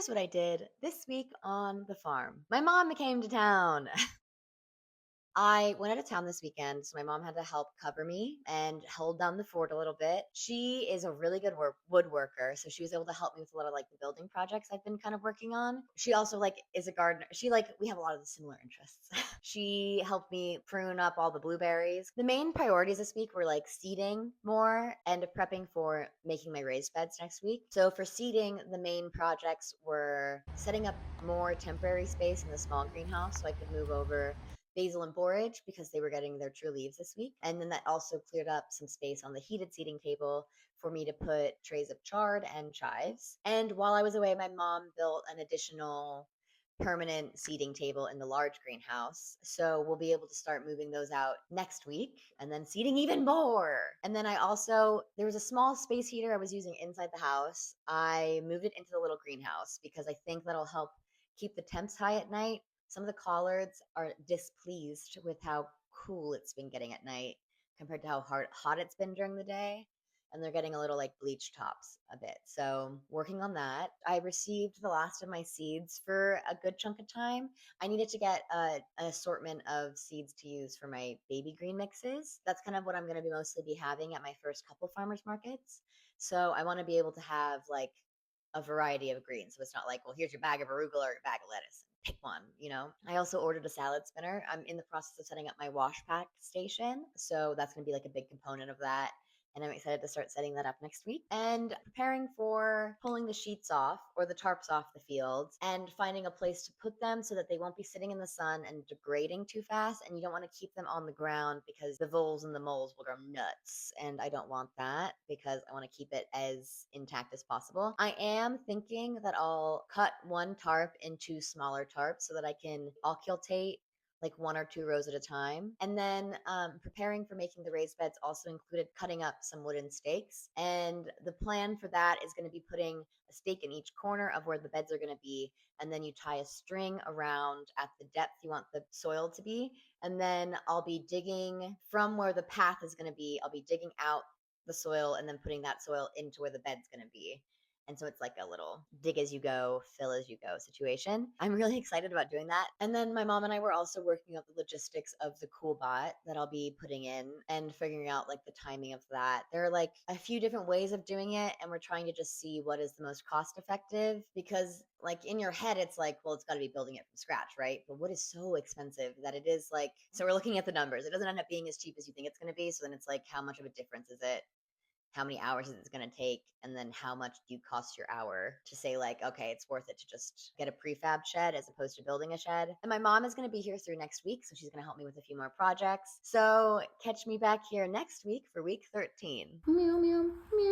Here's what I did this week on the farm. My mom came to town. I went out of town this weekend, so my mom had to help cover me and hold down the fort a little bit. She is a really good woodworker, so she was able to help me with a lot of like the building projects I've been kind of working on. She also like is a gardener. We have a lot of the similar interests. She helped me prune up all the blueberries. The main priorities this week were like seeding more and prepping for making my raised beds next week. So for seeding, the main projects were setting up more temporary space in the small greenhouse so I could move over basil and borage because they were getting their true leaves this week. And then that also cleared up some space on the heated seating table for me to put trays of chard and chives. And while I was away, my mom built an additional permanent seating table in the large greenhouse. So we'll be able to start moving those out next week and then seating even more. And then there was a small space heater I was using inside the house. I moved it into the little greenhouse because I think that'll help keep the temps high at night. Some of the collards are displeased with how cool it's been getting at night compared to how hot it's been during the day. And they're getting a little like bleached tops a bit. So, working on that. I received the last of my seeds for a good chunk of time. I needed to get an assortment of seeds to use for my baby green mixes. That's kind of what I'm going to be mostly be having at my first couple farmers markets. So, I want to be able to have like a variety of greens. So it's not like, well, here's your bag of arugula or your bag of lettuce. Pick one. I also ordered a salad spinner. I'm in the process of setting up my wash pack station. So that's going to be like a big component of that. And I'm excited to start setting that up next week and preparing for pulling the sheets off or the tarps off the fields and finding a place to put them so that they won't be sitting in the sun and degrading too fast. And you don't want to keep them on the ground because the voles and the moles will go nuts. And I don't want that because I want to keep it as intact as possible. I am thinking that I'll cut one tarp into smaller tarps so that I can occultate like one or two rows at a time. And then preparing for making the raised beds also included cutting up some wooden stakes. And the plan for that is going to be putting a stake in each corner of where the beds are going to be. And then you tie a string around at the depth you want the soil to be. And then I'll be digging from where the path is going to be, I'll be digging out the soil and then putting that soil into where the bed's going to be. And so it's like a little dig as you go, fill as you go situation. I'm really excited about doing that. And then my mom and I were also working out the logistics of the cool bot that I'll be putting in and figuring out like the timing of that. There are like a few different ways of doing it, and we're trying to just see what is the most cost effective because like in your head it's like, well, it's got to be building it from scratch, right? But what is so expensive that it is like, so we're looking at the numbers. It doesn't end up being as cheap as you think it's going to be. So then it's like, how much of a difference is it? How many hours is it going to take, and then how much do you cost your hour to say like, okay, it's worth it to just get a prefab shed as opposed to building a shed. And my mom is going to be here through next week, so she's going to help me with a few more projects. So catch me back here next week for week 13. Meow meow meow.